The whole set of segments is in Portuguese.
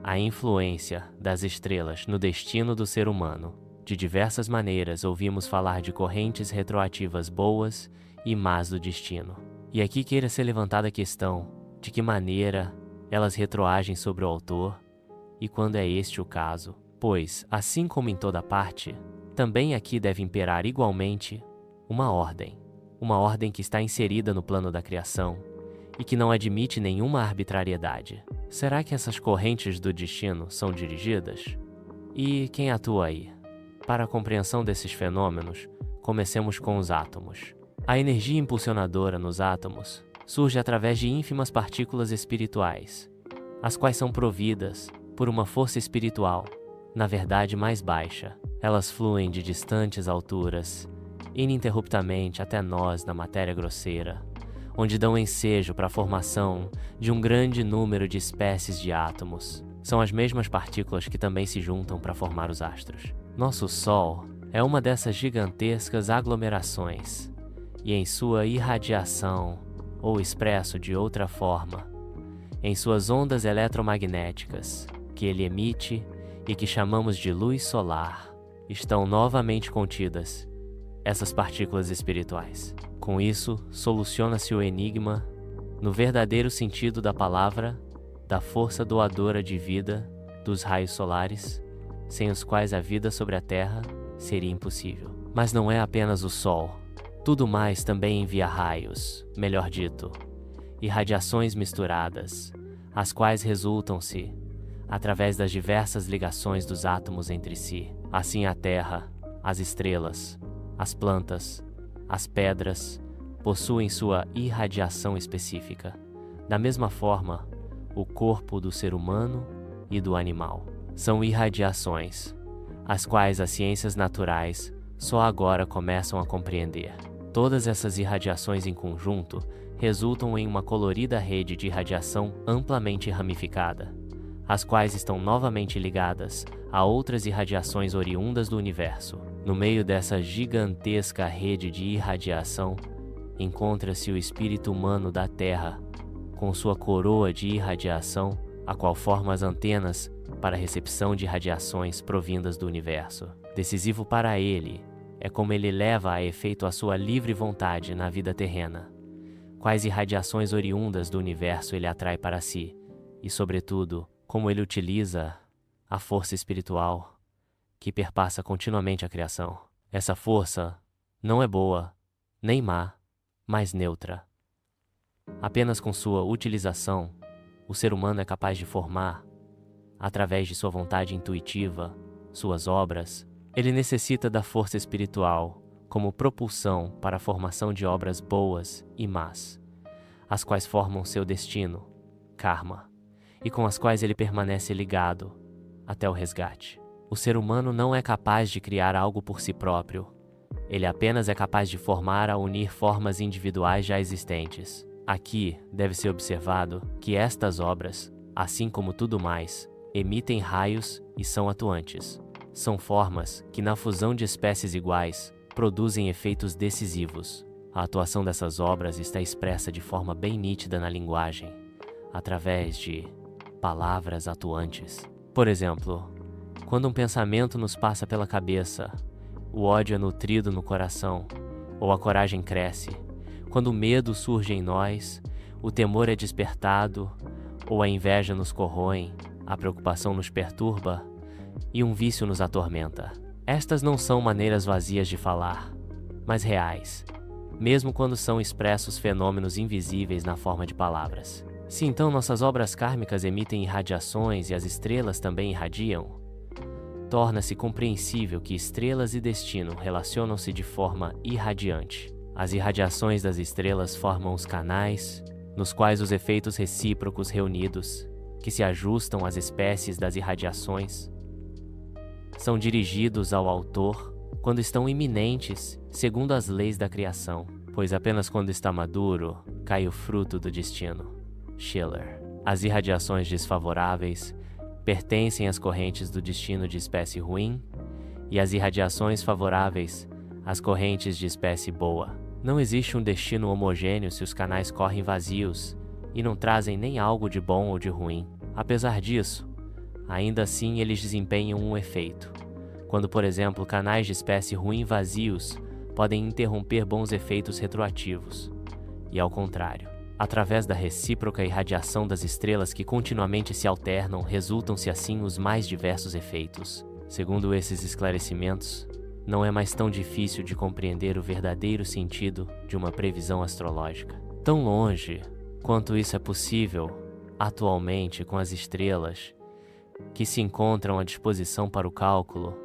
a influência das estrelas no destino do ser humano. De diversas maneiras ouvimos falar de correntes retroativas boas e más do destino. E aqui queira ser levantada a questão de que maneira elas retroagem sobre o autor e quando é este o caso. Pois, assim como em toda parte, também aqui deve imperar igualmente uma ordem que está inserida no plano da criação e que não admite nenhuma arbitrariedade. Será que essas correntes do destino são dirigidas? E quem atua aí? Para a compreensão desses fenômenos, comecemos com os átomos. A energia impulsionadora nos átomos surge através de ínfimas partículas espirituais, as quais são providas por uma força espiritual, na verdade mais baixa. Elas fluem de distantes alturas, ininterruptamente até nós na matéria grosseira, onde dão ensejo para a formação de um grande número de espécies de átomos. São as mesmas partículas que também se juntam para formar os astros. Nosso Sol é uma dessas gigantescas aglomerações, e em sua irradiação, ou expresso de outra forma, em suas ondas eletromagnéticas, que ele emite e que chamamos de luz solar, estão novamente contidas essas partículas espirituais. Com isso, soluciona-se o enigma, no verdadeiro sentido da palavra, da força doadora de vida dos raios solares, sem os quais a vida sobre a Terra seria impossível. Mas não é apenas o Sol. Tudo mais também envia raios, melhor dito, e radiações misturadas, as quais resultam-se através das diversas ligações dos átomos entre si. Assim a Terra, as estrelas, as plantas, as pedras, possuem sua irradiação específica. Da mesma forma, o corpo do ser humano e do animal são irradiações, as quais as ciências naturais só agora começam a compreender. Todas essas irradiações em conjunto resultam em uma colorida rede de irradiação amplamente ramificada, as quais estão novamente ligadas a outras irradiações oriundas do universo. No meio dessa gigantesca rede de irradiação, encontra-se o espírito humano da Terra, com sua coroa de irradiação, a qual forma as antenas para a recepção de radiações provindas do universo. Decisivo para ele é como ele leva a efeito a sua livre vontade na vida terrena, quais irradiações oriundas do universo ele atrai para si, e, sobretudo, como ele utiliza a força espiritual que perpassa continuamente a criação. Essa força não é boa, nem má, mas neutra. Apenas com sua utilização, o ser humano é capaz de formar, através de sua vontade intuitiva, suas obras. Ele necessita da força espiritual como propulsão para a formação de obras boas e más, as quais formam seu destino, karma, e com as quais ele permanece ligado até o resgate. O ser humano não é capaz de criar algo por si próprio. Ele apenas é capaz de formar a unir formas individuais já existentes. Aqui deve ser observado que estas obras, assim como tudo mais, emitem raios e são atuantes. São formas que, na fusão de espécies iguais, produzem efeitos decisivos. A atuação dessas obras está expressa de forma bem nítida na linguagem, através de palavras atuantes. Por exemplo, quando um pensamento nos passa pela cabeça, o ódio é nutrido no coração, ou a coragem cresce. Quando o medo surge em nós, o temor é despertado, ou a inveja nos corrói, a preocupação nos perturba e um vício nos atormenta. Estas não são maneiras vazias de falar, mas reais, mesmo quando são expressos fenômenos invisíveis na forma de palavras. Se então nossas obras kármicas emitem irradiações e as estrelas também irradiam, torna-se compreensível que estrelas e destino relacionam-se de forma irradiante. As irradiações das estrelas formam os canais, nos quais os efeitos recíprocos reunidos, que se ajustam às espécies das irradiações, são dirigidos ao autor quando estão iminentes, segundo as leis da criação, pois apenas quando está maduro cai o fruto do destino. Schiller. As irradiações desfavoráveis pertencem às correntes do destino de espécie ruim e as irradiações favoráveis às correntes de espécie boa. Não existe um destino homogêneo se os canais correm vazios e não trazem nem algo de bom ou de ruim. Apesar disso, ainda assim eles desempenham um efeito. Quando, por exemplo, canais de espécie ruim vazios podem interromper bons efeitos retroativos. E ao contrário, através da recíproca irradiação das estrelas que continuamente se alternam, resultam-se assim os mais diversos efeitos. Segundo esses esclarecimentos, não é mais tão difícil de compreender o verdadeiro sentido de uma previsão astrológica. Tão longe quanto isso é possível, atualmente com as estrelas que se encontram à disposição para o cálculo,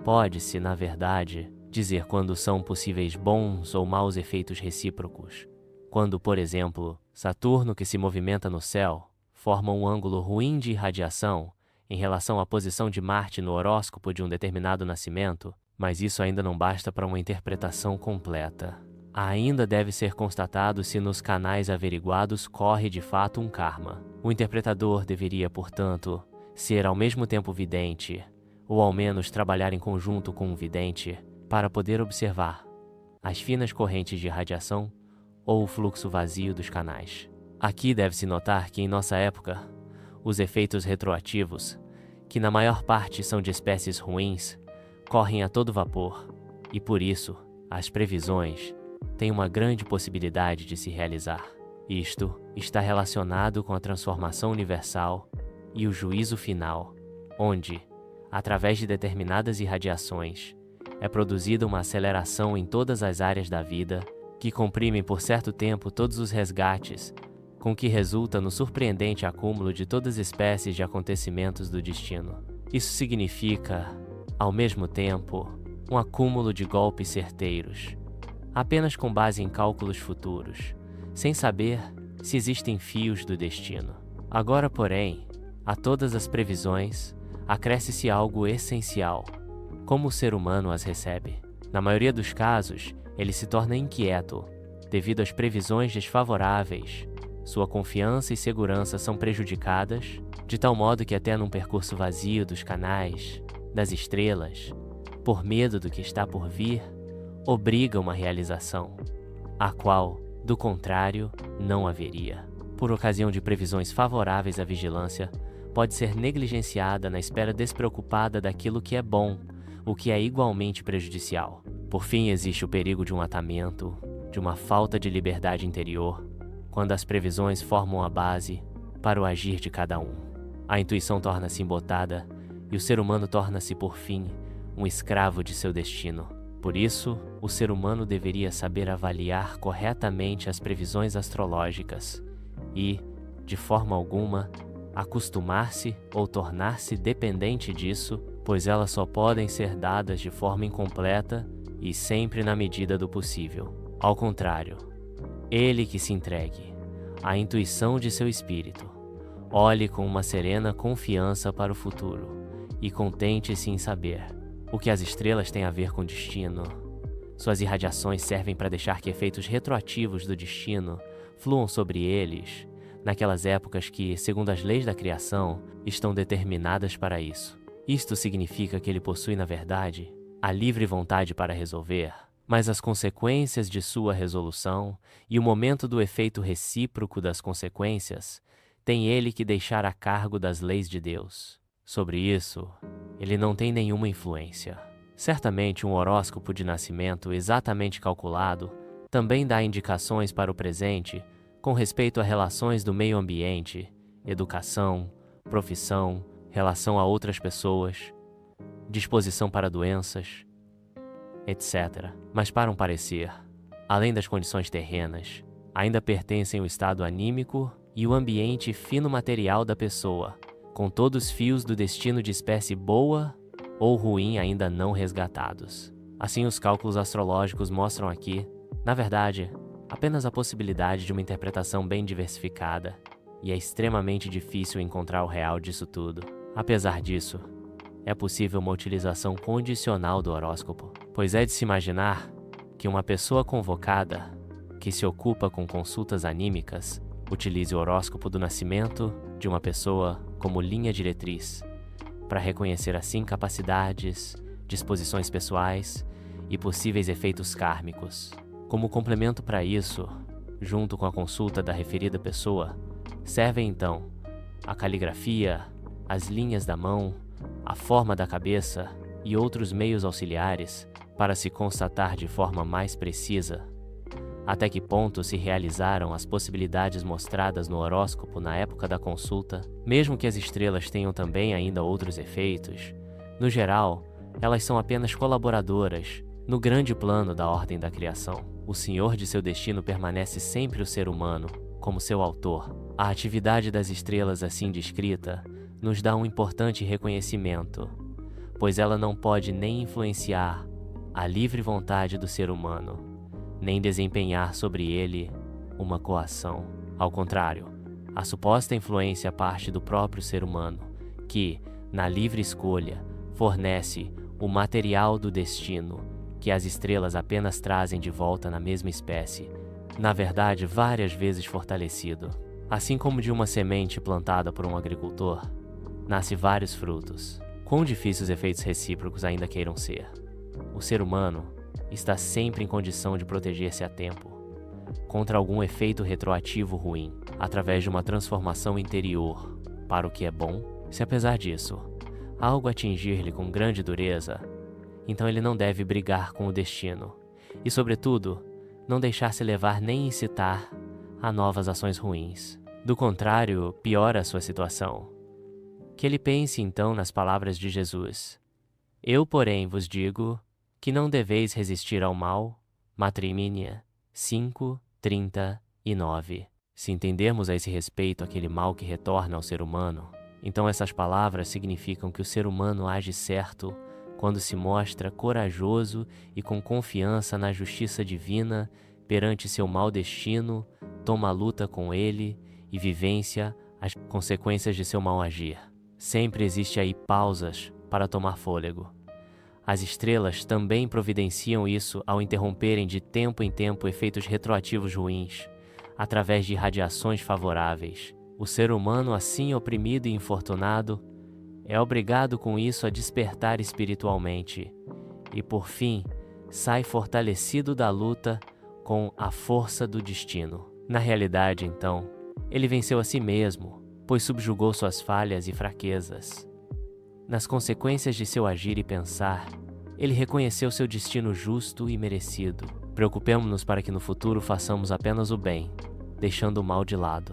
pode-se, na verdade, dizer quando são possíveis bons ou maus efeitos recíprocos. Quando, por exemplo, Saturno, que se movimenta no céu, forma um ângulo ruim de irradiação em relação à posição de Marte no horóscopo de um determinado nascimento, mas isso ainda não basta para uma interpretação completa. Ainda deve ser constatado se nos canais averiguados corre de fato um karma. O interpretador deveria, portanto, ser ao mesmo tempo vidente, ou ao menos trabalhar em conjunto com um vidente, para poder observar as finas correntes de radiação ou o fluxo vazio dos canais. Aqui deve-se notar que em nossa época, os efeitos retroativos, que na maior parte são de espécies ruins, correm a todo vapor, e por isso, as previsões têm uma grande possibilidade de se realizar. Isto está relacionado com a transformação universal e o juízo final, onde, através de determinadas irradiações, é produzida uma aceleração em todas as áreas da vida que comprimem por certo tempo todos os resgates, com que resulta no surpreendente acúmulo de todas as espécies de acontecimentos do destino. Isso significa, ao mesmo tempo, um acúmulo de golpes certeiros, apenas com base em cálculos futuros, sem saber se existem fios do destino. Agora, porém, a todas as previsões, acresce-se algo essencial: como o ser humano as recebe. Na maioria dos casos, ele se torna inquieto, devido às previsões desfavoráveis. Sua confiança e segurança são prejudicadas, de tal modo que até num percurso vazio dos canais, das estrelas, por medo do que está por vir, obriga uma realização, a qual, do contrário, não haveria. Por ocasião de previsões favoráveis à vigilância, pode ser negligenciada na espera despreocupada daquilo que é bom, o que é igualmente prejudicial. Por fim, existe o perigo de um atamento, de uma falta de liberdade interior, quando as previsões formam a base para o agir de cada um. A intuição torna-se embotada e o ser humano torna-se, por fim, um escravo de seu destino. Por isso, o ser humano deveria saber avaliar corretamente as previsões astrológicas e, de forma alguma, acostumar-se ou tornar-se dependente disso, pois elas só podem ser dadas de forma incompleta e sempre na medida do possível. Ao contrário, ele que se entregue à intuição de seu espírito, olhe com uma serena confiança para o futuro e contente-se em saber o que as estrelas têm a ver com o destino. Suas irradiações servem para deixar que efeitos retroativos do destino fluam sobre eles, naquelas épocas que, segundo as leis da criação, estão determinadas para isso. Isto significa que ele possui, na verdade, a livre vontade para resolver, mas as consequências de sua resolução e o momento do efeito recíproco das consequências tem ele que deixar a cargo das leis de Deus. Sobre isso, ele não tem nenhuma influência. Certamente um horóscopo de nascimento exatamente calculado também dá indicações para o presente com respeito a relações do meio ambiente, educação, profissão, relação a outras pessoas, disposição para doenças, etc. Mas para um parecer, além das condições terrenas, ainda pertencem o estado anímico e o ambiente fino-material da pessoa, com todos os fios do destino de espécie boa ou ruim ainda não resgatados. Assim, os cálculos astrológicos mostram aqui, na verdade, apenas a possibilidade de uma interpretação bem diversificada, e é extremamente difícil encontrar o real disso tudo. Apesar disso, é possível uma utilização condicional do horóscopo, pois é de se imaginar que uma pessoa convocada, que se ocupa com consultas anímicas, utilize o horóscopo do nascimento de uma pessoa como linha diretriz, para reconhecer assim capacidades, disposições pessoais e possíveis efeitos kármicos. Como complemento para isso, junto com a consulta da referida pessoa, servem então a caligrafia, as linhas da mão, a forma da cabeça e outros meios auxiliares para se constatar de forma mais precisa até que ponto se realizaram as possibilidades mostradas no horóscopo na época da consulta. Mesmo que as estrelas tenham também ainda outros efeitos, no geral, elas são apenas colaboradoras no grande plano da ordem da criação. O senhor de seu destino permanece sempre o ser humano, como seu autor. A atividade das estrelas assim descrita nos dá um importante reconhecimento, pois ela não pode nem influenciar a livre vontade do ser humano, nem desempenhar sobre ele uma coação. Ao contrário, a suposta influência parte do próprio ser humano, que, na livre escolha, fornece o material do destino que as estrelas apenas trazem de volta na mesma espécie, na verdade várias vezes fortalecido. Assim como de uma semente plantada por um agricultor, nasce vários frutos. Quão difíceis os efeitos recíprocos ainda queiram ser. O ser humano está sempre em condição de proteger-se a tempo contra algum efeito retroativo ruim, através de uma transformação interior para o que é bom. Se apesar disso, algo atingir-lhe com grande dureza, então ele não deve brigar com o destino e, sobretudo, não deixar-se levar nem incitar a novas ações ruins. Do contrário, piora a sua situação. Que ele pense então nas palavras de Jesus: Eu, porém, vos digo que não deveis resistir ao mal. Matrimínia 5:39. Se entendermos a esse respeito aquele mal que retorna ao ser humano, então essas palavras significam que o ser humano age certo quando se mostra corajoso e com confiança na justiça divina perante seu mau destino, toma a luta com ele e vivencia as consequências de seu mau agir. Sempre existe aí pausas para tomar fôlego. As estrelas também providenciam isso ao interromperem de tempo em tempo efeitos retroativos ruins, através de irradiações favoráveis. O ser humano, assim oprimido e infortunado, é obrigado com isso a despertar espiritualmente e, por fim, sai fortalecido da luta com a força do destino. Na realidade, então, ele venceu a si mesmo, pois subjugou suas falhas e fraquezas. Nas consequências de seu agir e pensar, ele reconheceu seu destino justo e merecido. Preocupemo-nos para que no futuro façamos apenas o bem, deixando o mal de lado,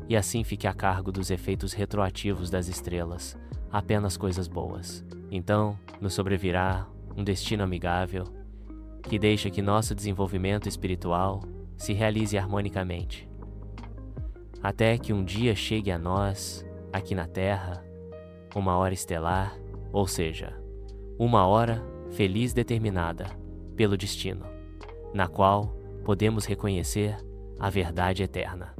e assim fique a cargo dos efeitos retroativos das estrelas, apenas coisas boas. Então, nos sobrevirá um destino amigável, que deixa que nosso desenvolvimento espiritual se realize harmonicamente, até que um dia chegue a nós, aqui na Terra, uma hora estelar, ou seja, uma hora feliz determinada pelo destino, na qual podemos reconhecer a verdade eterna.